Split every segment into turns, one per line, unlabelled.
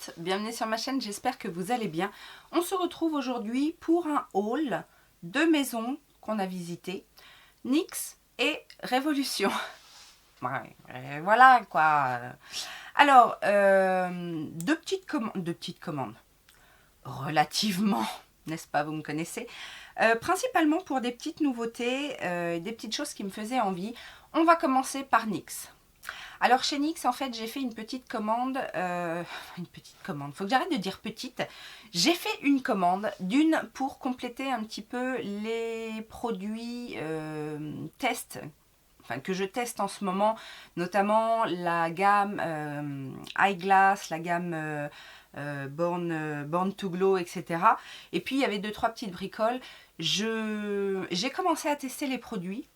toutes, bienvenue sur ma chaîne, j'espère que vous allez bien. On se retrouve aujourd'hui pour un haul de maisons qu'on a visitées, NYX et Révolution. Ouais, voilà quoi. Alors, deux petites commandes, relativement, n'est-ce pas, vous me connaissez. Principalement pour des petites nouveautés, des petites choses qui me faisaient envie. On va commencer par NYX. Alors chez NYX, en fait, j'ai fait une petite commande. Faut que j'arrête de dire petite. J'ai fait une commande d'une pour compléter un petit peu les produits test. Enfin, que je teste en ce moment, notamment la gamme Eyeglass, la gamme Born to Glow, etc. Et puis il y avait 2-3 petites bricoles. J'ai commencé à tester les produits.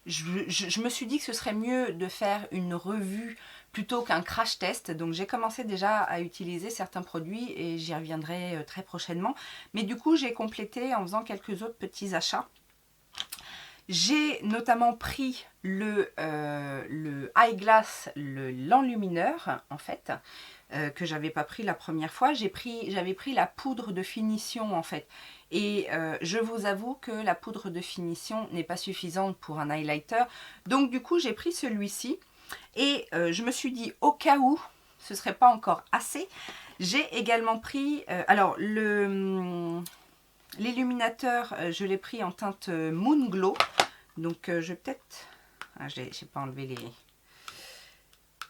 Je me suis dit que ce serait mieux de faire une revue plutôt qu'un crash test. Donc j'ai commencé déjà à utiliser certains produits et j'y reviendrai très prochainement. Mais du coup j'ai complété en faisant quelques autres petits achats. J'ai notamment pris le Eyeglass, l'enlumineur en fait, que j'avais pas pris la première fois. J'avais pris la poudre de finition en fait. Et je vous avoue que la poudre de finition n'est pas suffisante pour un highlighter. Donc du coup j'ai pris celui-ci. Et je me suis dit au cas où ce serait pas encore assez. J'ai également pris, alors l'illuminateur, je l'ai pris en teinte Moon Glow. Donc je vais peut-être... Ah, j'ai pas enlevé les...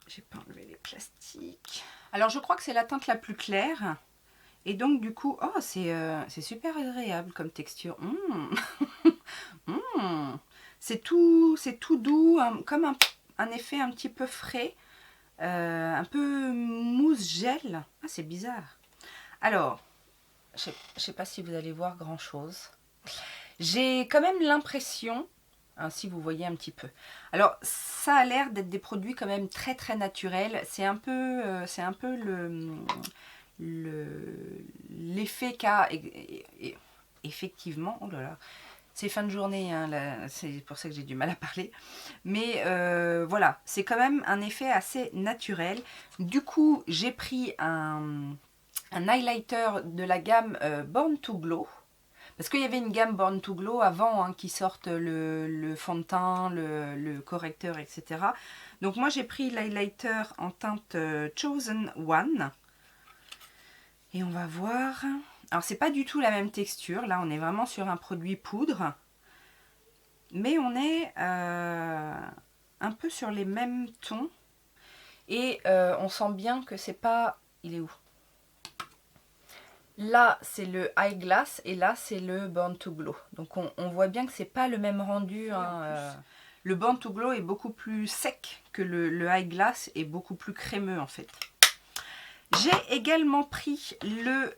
J'ai pas enlevé les plastiques. Alors je crois que c'est la teinte la plus claire. Et donc du coup... Oh, c'est super agréable comme texture. C'est tout doux, comme un effet un petit peu frais. Un peu mousse gel. Ah, c'est bizarre. Alors, je sais pas si vous allez voir grand chose. J'ai quand même l'impression, hein, si vous voyez un petit peu. Alors, ça a l'air d'être des produits quand même très très naturels. C'est un peu l'effet qu'a effectivement. Oh là là, c'est fin de journée, hein, c'est pour ça que j'ai du mal à parler. Mais voilà, c'est quand même un effet assez naturel. Du coup, j'ai pris un highlighter de la gamme Born to Glow. Parce qu'il y avait une gamme Born to Glow avant, hein, qui sortent le fond de teint, le correcteur, etc. Donc moi j'ai pris l'highlighter en teinte Chosen One. Et on va voir. Alors c'est pas du tout la même texture. Là on est vraiment sur un produit poudre. Mais on est un peu sur les mêmes tons. Et on sent bien que c'est pas... Il est où ? Là, c'est le Eyeglass et là, c'est le Born to Glow. Donc, on voit bien que c'est pas le même rendu. Hein, le Born to Glow est beaucoup plus sec que le Eyeglass et beaucoup plus crémeux en fait. J'ai également pris le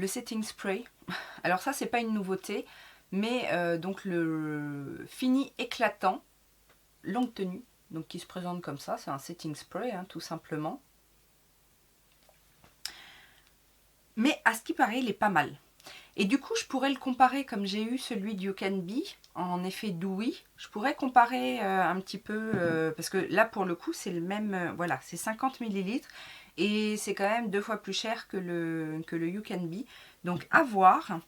setting spray. Alors ça, c'est pas une nouveauté, mais donc le fini éclatant, longue tenue, donc qui se présente comme ça. C'est un setting spray, hein, tout simplement. Mais à ce qui paraît, il est pas mal. Et du coup, je pourrais le comparer comme j'ai eu celui du You Can Be, en effet dewy. Je pourrais comparer un petit peu, parce que là, pour le coup, c'est le même... voilà, c'est 50 ml. Et c'est quand même 2 fois plus cher que le You Can Be. Donc, à voir.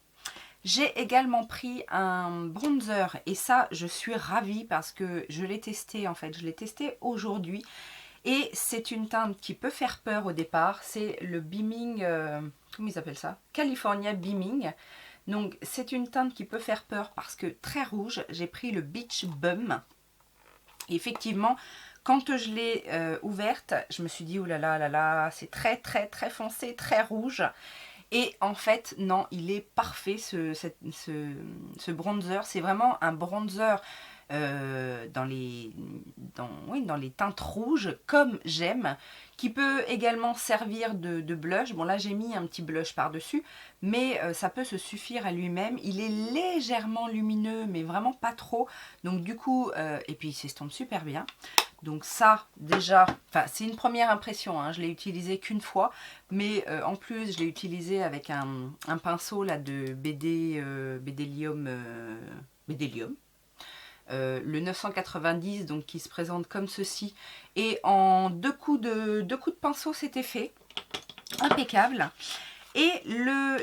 J'ai également pris un bronzer. Et ça, je suis ravie parce que je l'ai testé, en fait. Je l'ai testé aujourd'hui. Et c'est une teinte qui peut faire peur au départ. C'est le Beaming... comment ils appellent ça? California Beaming. Donc c'est une teinte qui peut faire peur parce que très rouge. J'ai pris le Beach Bum. Et effectivement, quand je l'ai ouverte, je me suis dit, oh là là là là, c'est très très très foncé, très rouge. Et en fait, non, il est parfait ce bronzer. C'est vraiment un bronzer dans les teintes rouges, comme j'aime, qui peut également servir de blush. Bon, là, j'ai mis un petit blush par-dessus, mais ça peut se suffire à lui-même. Il est légèrement lumineux, mais vraiment pas trop. Donc, du coup, et puis il s'estompe super bien. Donc ça, déjà, c'est une première impression, hein, je l'ai utilisé qu'une fois, mais en plus, je l'ai utilisé avec un pinceau là, de Bedelium, le 990, donc qui se présente comme ceci. Et en deux coups de pinceau, c'était fait. Impeccable. Et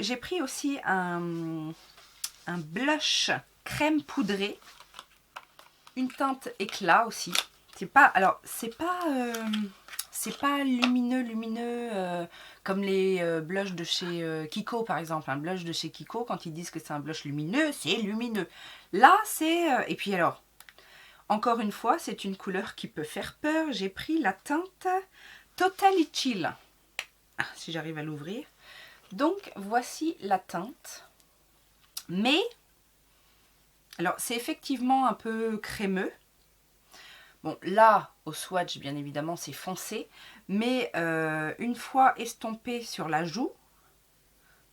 j'ai pris aussi un blush crème poudrée. Une teinte éclat aussi. C'est pas lumineux comme les blushs de chez Kiko par exemple. Un blush de chez Kiko, quand ils disent que c'est un blush lumineux, c'est lumineux. Là, c'est... et puis alors, encore une fois, c'est une couleur qui peut faire peur. J'ai pris la teinte Totally Chill. Ah, si j'arrive à l'ouvrir. Donc, voici la teinte. Mais, alors, c'est effectivement un peu crémeux. Bon, là, au swatch, bien évidemment, c'est foncé. Mais une fois estompé sur la joue,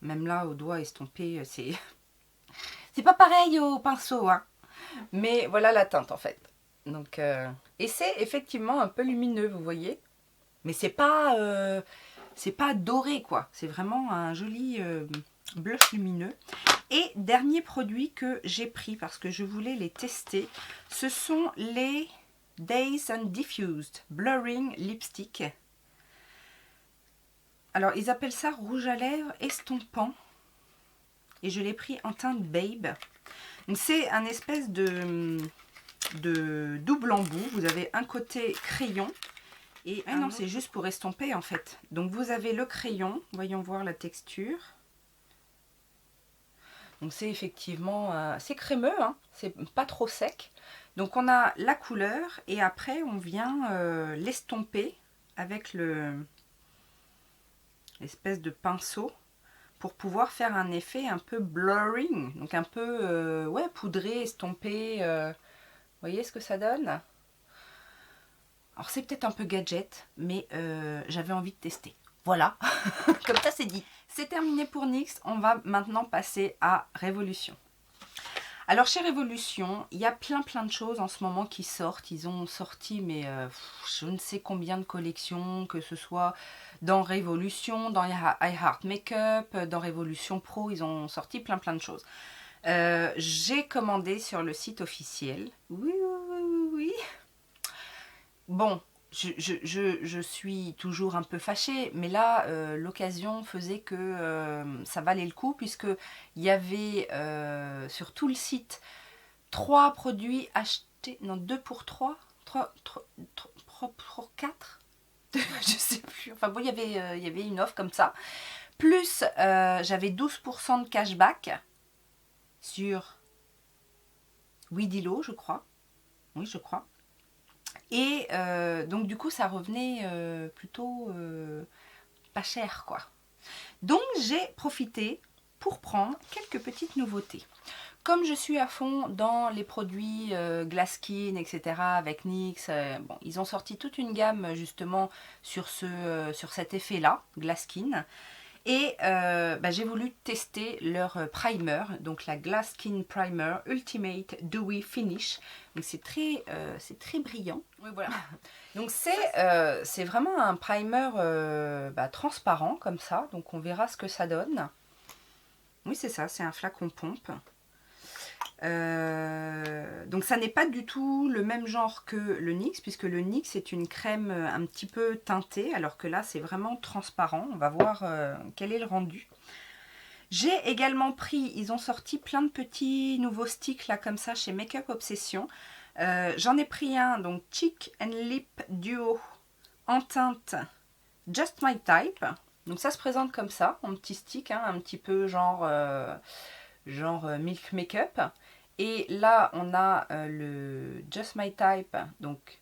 même là, au doigt estompé, c'est pas pareil au pinceau, hein. Mais voilà la teinte, en fait. Donc, et c'est effectivement un peu lumineux, vous voyez. Mais c'est pas doré, quoi. C'est vraiment un joli blush lumineux. Et dernier produit que j'ai pris, parce que je voulais les tester, ce sont les Dazed and Diffused Blurring Lipstick. Alors, ils appellent ça rouge à lèvres estompant. Et je l'ai pris en teinte Babe. C'est un espèce de double embout. Vous avez un côté crayon. Et non, c'est juste pour estomper en fait. Donc, vous avez le crayon. Voyons voir la texture. Donc, c'est effectivement... c'est crémeux, hein. C'est pas trop sec. Donc, on a la couleur. Et après, on vient l'estomper avec l'espèce de pinceau pour pouvoir faire un effet un peu blurring, donc un peu ouais, poudré, estompé. Vous voyez ce que ça donne? Alors c'est peut-être un peu gadget, mais j'avais envie de tester. Voilà, comme ça c'est dit. C'est terminé pour NYX, on va maintenant passer à Révolution. Alors chez Révolution, il y a plein de choses en ce moment qui sortent. Ils ont sorti mais je ne sais combien de collections, que ce soit dans Révolution, dans iHeart Makeup, dans Révolution Pro, ils ont sorti plein de choses. J'ai commandé sur le site officiel. Oui. Bon, je suis toujours un peu fâchée, mais là, l'occasion faisait que ça valait le coup, puisqu'il y avait sur tout le site 3 produits achetés, non 2 pour 3, 3 pour 4, je sais plus, enfin bon, il y avait une offre comme ça, plus j'avais 12% de cashback sur Widilo, je crois, oui je crois. Et donc du coup ça revenait plutôt pas cher quoi. Donc j'ai profité pour prendre quelques petites nouveautés. Comme je suis à fond dans les produits Glass Skin, etc. avec NYX, bon, ils ont sorti toute une gamme justement sur cet effet-là, Glass Skin. Et j'ai voulu tester leur primer, donc la Glass Skin Primer Ultimate Dewy Finish. Donc c'est très brillant. Oui, voilà. Donc c'est vraiment un primer transparent comme ça. Donc on verra ce que ça donne. Oui c'est ça, c'est un flacon pompe. Donc ça n'est pas du tout le même genre que le NYX, puisque le NYX est une crème un petit peu teintée, alors que là c'est vraiment transparent. On va voir quel est le rendu. J'ai également pris, ils ont sorti plein de petits nouveaux sticks là comme ça chez Makeup Obsession. J'en ai pris un, donc Cheek and Lip Duo en teinte Just My Type. Donc ça se présente comme ça, en petit stick, hein, un petit peu genre Milk Makeup. Et là, on a le Just My Type, donc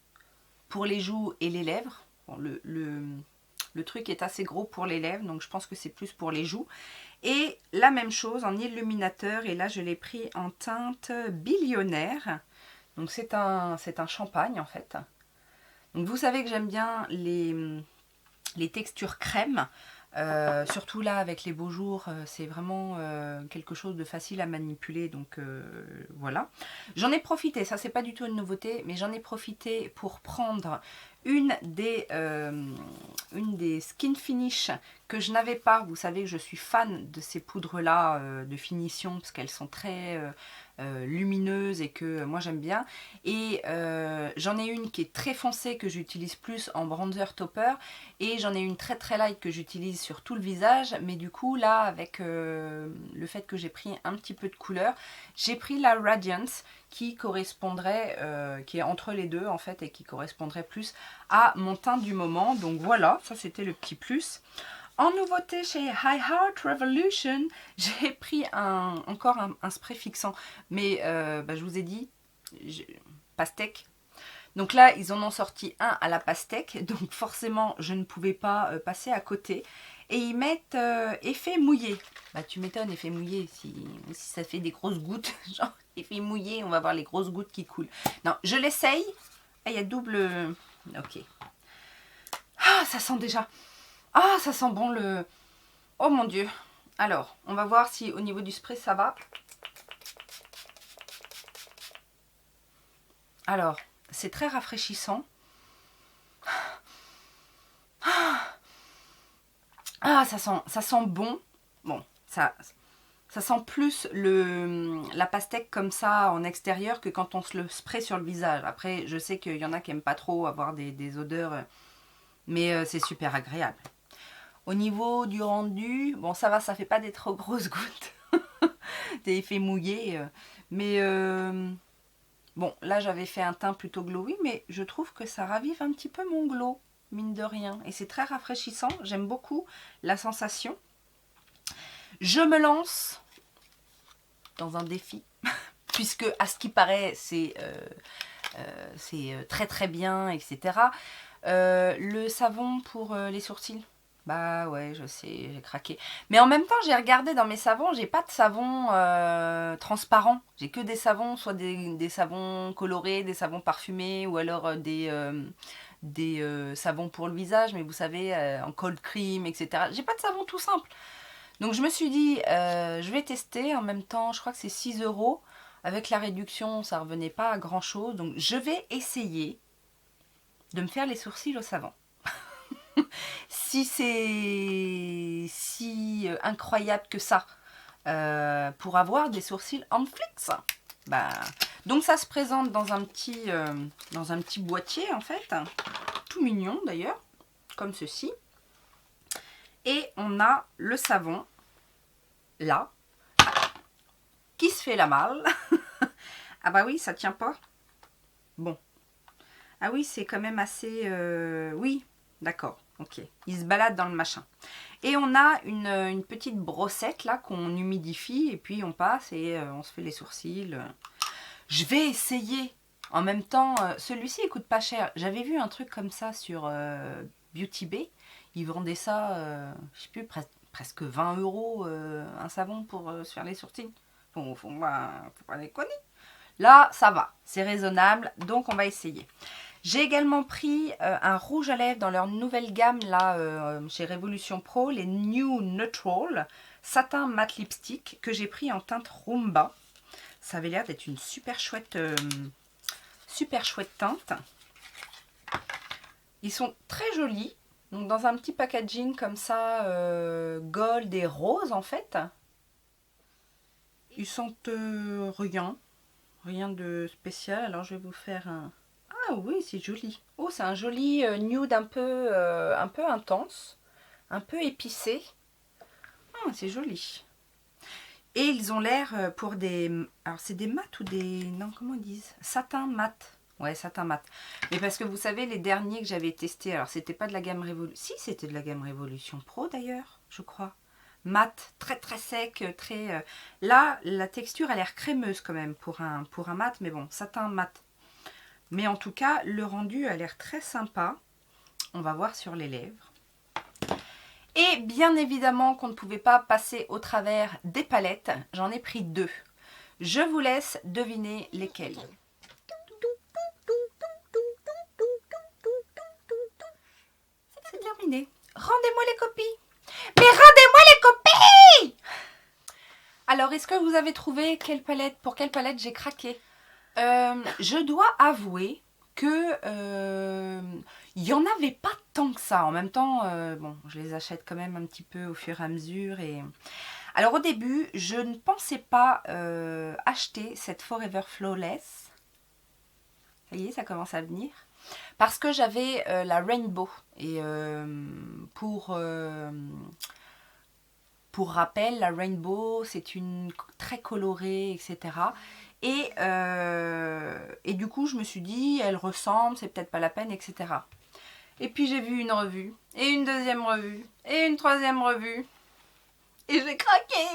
pour les joues et les lèvres. Bon, le truc est assez gros pour les lèvres, donc je pense que c'est plus pour les joues. Et la même chose en illuminateur, et là je l'ai pris en teinte Billionnaire. Donc c'est un champagne en fait. Donc vous savez que j'aime bien les textures crème. Surtout là avec les beaux jours, c'est vraiment quelque chose de facile à manipuler, donc voilà. J'en ai profité, ça c'est pas du tout une nouveauté, mais j'en ai profité pour prendre une des Skin Finish que je n'avais pas. Vous savez que je suis fan de ces poudres-là de finition parce qu'elles sont très lumineuses et que moi j'aime bien. Et j'en ai une qui est très foncée que j'utilise plus en bronzer topper. Et j'en ai une très très light que j'utilise sur tout le visage. Mais du coup là, avec le fait que j'ai pris un petit peu de couleur, j'ai pris la Radiance qui correspondrait, qui est entre les deux en fait et qui correspondrait plus à mon teint du moment. Donc voilà, ça c'était le petit plus. En nouveauté chez I Heart Revolution, j'ai pris encore un spray fixant. Mais je vous ai dit, pastèque. Donc là, ils en ont sorti un à la pastèque. Donc forcément, je ne pouvais pas passer à côté. Et ils mettent effet mouillé. Bah tu m'étonnes, effet mouillé. Si ça fait des grosses gouttes, genre effet mouillé, on va voir les grosses gouttes qui coulent. Non, je l'essaye. Ah, il y a double... Ok. Ah, ça sent déjà... Ah, ça sent bon le... Oh mon Dieu. Alors, on va voir si au niveau du spray, ça va. Alors, c'est très rafraîchissant. Ah, ça sent bon. Bon, ça sent plus la pastèque comme ça en extérieur que quand on se le spray sur le visage. Après, je sais qu'il y en a qui n'aiment pas trop avoir des odeurs, mais c'est super agréable. Au niveau du rendu, bon ça va, ça fait pas des trop grosses gouttes, des effets mouillés, mais bon là j'avais fait un teint plutôt glowy, mais je trouve que ça ravive un petit peu mon glow, mine de rien, et c'est très rafraîchissant, j'aime beaucoup la sensation. Je me lance dans un défi, puisque à ce qui paraît c'est très très bien, etc. Le savon pour les sourcils. Bah ouais, je sais, j'ai craqué. Mais en même temps, j'ai regardé dans mes savons, j'ai pas de savon transparent. J'ai que des savons, soit des savons colorés, des savons parfumés, ou alors des savons pour le visage, mais vous savez, en cold cream, etc. J'ai pas de savon tout simple. Donc je me suis dit, je vais tester. En même temps, je crois que c'est 6 €. Avec la réduction, ça revenait pas à grand chose. Donc je vais essayer de me faire les sourcils au savon. Si c'est si incroyable que ça pour avoir des sourcils en flix. Bah, donc ça se présente dans un petit boîtier en fait, tout mignon d'ailleurs, comme ceci. Et on a le savon là qui se fait la malle. Ah bah oui, ça tient pas. Bon. Ah oui, c'est quand même assez... Oui, d'accord. Ok, il se balade dans le machin. Et on a une petite brossette là qu'on humidifie et puis on passe et on se fait les sourcils. Je vais essayer. En même temps, celui-ci il coûte pas cher. J'avais vu un truc comme ça sur Beauty Bay. Ils vendaient ça, je sais plus, presque 20 € un savon pour se faire les sourcils. Faut pas déconner. Là, ça va, c'est raisonnable, donc on va essayer. J'ai également pris un rouge à lèvres dans leur nouvelle gamme là chez Révolution Pro, les New Neutral Satin Matte Lipstick que j'ai pris en teinte Rumba. Ça avait l'air d'être une super chouette teinte. Ils sont très jolis, donc dans un petit packaging comme ça, gold et rose en fait. Ils sentent rien de spécial. Alors je vais vous faire un... Ah oui, c'est joli. Oh, c'est un joli nude un peu intense, un peu épicé. Ah, c'est joli. Et ils ont l'air pour des... Alors c'est des mat ou des... Non, comment ils disent? Satin mat. Ouais, satin mat. Mais parce que vous savez, les derniers que j'avais testés, alors c'était pas de la gamme Révolution... Si, c'était de la gamme Révolution Pro d'ailleurs, je crois. Mat, très très sec, très... Là, la texture a l'air crémeuse quand même pour un mat, mais bon, satin mat. Mais en tout cas, le rendu a l'air très sympa. On va voir sur les lèvres. Et bien évidemment qu'on ne pouvait pas passer au travers des palettes. J'en ai pris 2. Je vous laisse deviner lesquelles. C'est terminé. Rendez-moi les copies. Mais rendez-moi les copies! Alors, est-ce que vous avez trouvé pour quelle palette j'ai craqué? Je dois avouer que il n'y en avait pas tant que ça. En même temps, bon, je les achète quand même un petit peu au fur et à mesure. Alors au début, je ne pensais pas acheter cette Forever Flawless. Ça y est, ça commence à venir. Parce que j'avais la Rainbow. Et pour rappel, la Rainbow, c'est une très colorée, etc. Et du coup, je me suis dit, elle ressemble, c'est peut-être pas la peine, etc. Et puis j'ai vu une revue, et une deuxième revue, et une troisième revue. Et j'ai craqué.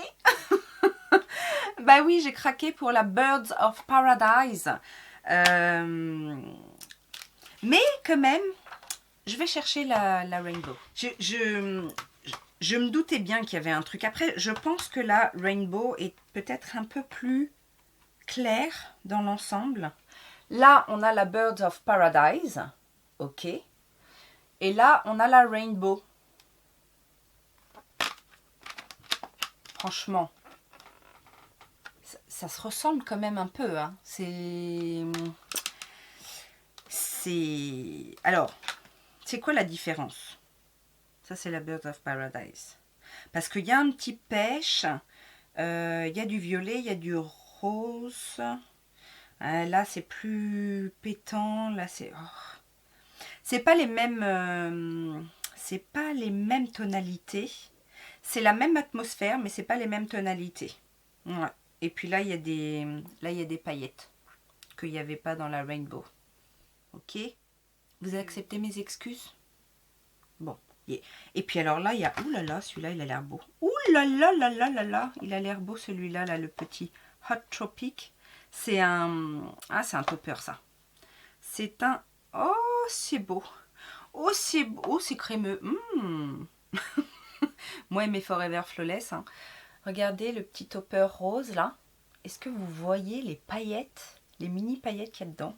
Bah oui, j'ai craqué pour la Birds of Paradise. Mais quand même, je vais chercher la Rainbow. Je me doutais bien qu'il y avait un truc. Après, je pense que la Rainbow est peut-être un peu plus claire dans l'ensemble. Là, on a la Birds of Paradise. Ok. Et là, on a la Rainbow. Franchement, ça se ressemble quand même un peu. Hein. Alors, c'est quoi la différence? Ça, c'est la Birds of Paradise. Parce qu'il y a un petit pêche. Il y a du violet, il y a du rose. Là, c'est plus pétant. Là, c'est... Oh. C'est pas les mêmes... c'est pas les mêmes tonalités. C'est la même atmosphère, mais c'est pas les mêmes tonalités. Ouais. Et puis là, il y a des paillettes qu'il n'y avait pas dans la Rainbow. Ok? Vous acceptez mes excuses? Bon. Et puis alors là, il y a... Ouh là là, celui-là, il a l'air beau. Ouh là là là là là là. Il a l'air beau celui-là, là, le petit Hot Tropic. C'est un... Ah, c'est un topper, ça. C'est un... Oh, c'est beau. Oh, c'est beau. Oh, c'est crémeux. Moi et mes Forever Flawless. Hein. Regardez le petit topper rose, là. Est-ce que vous voyez les paillettes? Les mini paillettes qu'il y a dedans?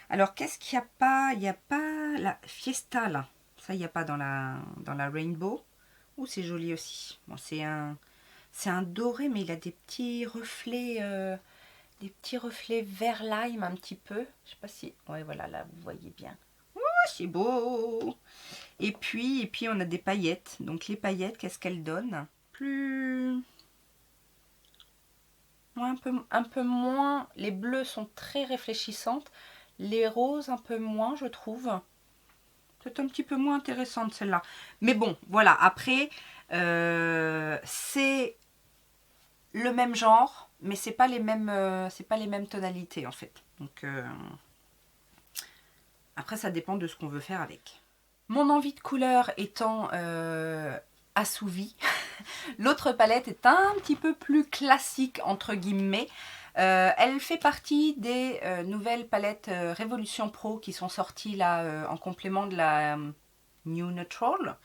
Alors, qu'est-ce qu'il n'y a pas? Il n'y a pas la Fiesta, là. Ça, il n'y a pas dans la Rainbow. Ouh, c'est joli aussi. Bon, c'est un doré, mais il a des petits reflets vert lime un petit peu. Je sais pas si... Ouais, voilà, là, vous voyez bien. Oh, c'est beau. Et puis, on a des paillettes. Donc, les paillettes, qu'est-ce qu'elles donnent? Plus... Ouais, un peu moins. Les bleus sont très réfléchissantes. Les roses, un peu moins, je trouve. C'est un petit peu moins intéressante, celle-là. Mais bon, voilà. Après, c'est le même genre, mais c'est pas les mêmes tonalités, en fait. Donc, après, ça dépend de ce qu'on veut faire avec. Mon envie de couleur étant assouvie, l'autre palette est un petit peu plus classique, entre guillemets. Elle fait partie des nouvelles palettes Révolution Pro qui sont sorties là en complément de la New Neutral.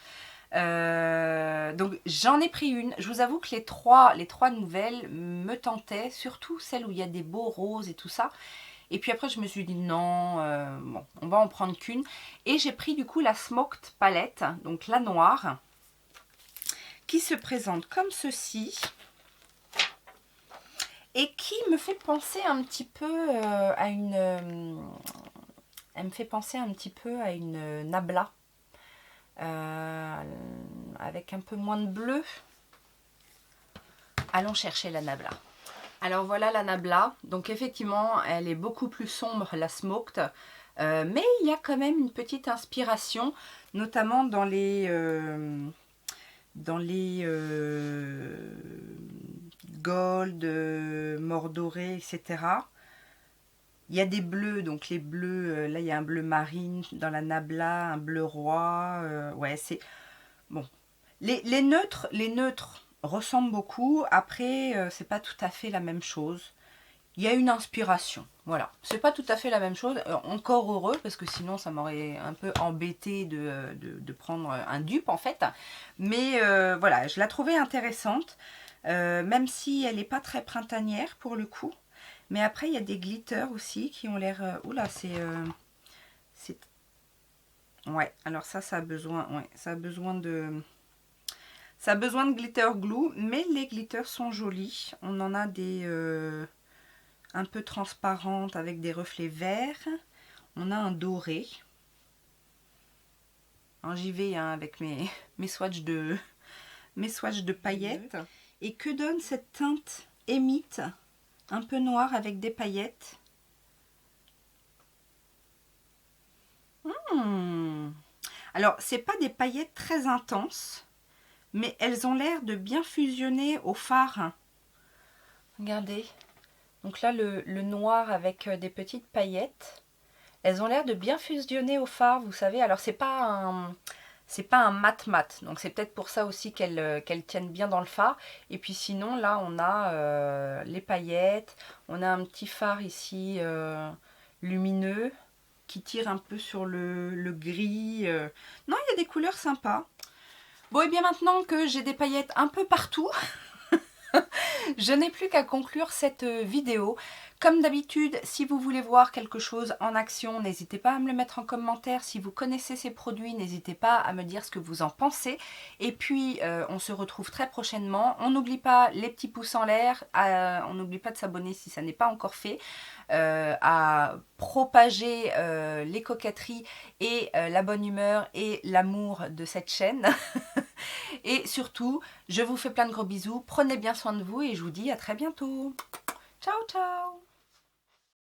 Donc j'en ai pris une. Je vous avoue que les trois nouvelles me tentaient, surtout celles où il y a des beaux roses et tout ça. Et puis après je me suis dit non, bon, on va en prendre qu'une. Et j'ai pris du coup la Smoked palette, donc la noire, qui se présente comme ceci. Et qui me fait penser un petit peu à une... elle me fait penser un petit peu à une Nabla. Avec un peu moins de bleu. Allons chercher la Nabla. Alors voilà la Nabla. Donc effectivement, elle est beaucoup plus sombre, la Smoked. Mais il y a quand même une petite inspiration, notamment dans les gold, mordoré, etc. Il y a des bleus, donc les bleus, là il y a un bleu marine dans la Nabla, un bleu roi, ouais c'est... Bon, les neutres ressemblent beaucoup, après c'est pas tout à fait la même chose. Il y a une inspiration, voilà. C'est pas tout à fait la même chose, encore heureux, parce que sinon ça m'aurait un peu embêté de prendre un dupe en fait. Mais voilà, je la trouvais intéressante. Même si elle n'est pas très printanière pour le coup. Mais après, il y a des glitters aussi qui ont l'air... oula, c'est... Ouais, alors ça a besoin... Ouais, ça a besoin de... Ça a besoin de glitter glue, mais les glitters sont jolis. On en a des... un peu transparente avec des reflets verts. On a un doré. J'y vais hein, avec mes swatchs de paillettes. Et que donne cette teinte émite, un peu noire avec des paillettes? Alors, c'est pas des paillettes très intenses, mais elles ont l'air de bien fusionner au fard. Regardez. Donc là, le noir avec des petites paillettes. Elles ont l'air de bien fusionner au fard, vous savez. Alors, c'est pas un mat, donc c'est peut-être pour ça aussi qu'elles tiennent bien dans le fard. Et puis sinon, là, on a les paillettes. On a un petit fard ici lumineux qui tire un peu sur le gris. Non, il y a des couleurs sympas. Bon, et bien maintenant que j'ai des paillettes un peu partout, je n'ai plus qu'à conclure cette vidéo. Comme d'habitude, si vous voulez voir quelque chose en action, n'hésitez pas à me le mettre en commentaire. Si vous connaissez ces produits, n'hésitez pas à me dire ce que vous en pensez. Et puis, on se retrouve très prochainement. On n'oublie pas les petits pouces en l'air. On n'oublie pas de s'abonner si ça n'est pas encore fait. À propager les coquetteries et la bonne humeur et l'amour de cette chaîne. Et surtout, je vous fais plein de gros bisous. Prenez bien soin de vous et je vous dis à très bientôt. Ciao, ciao!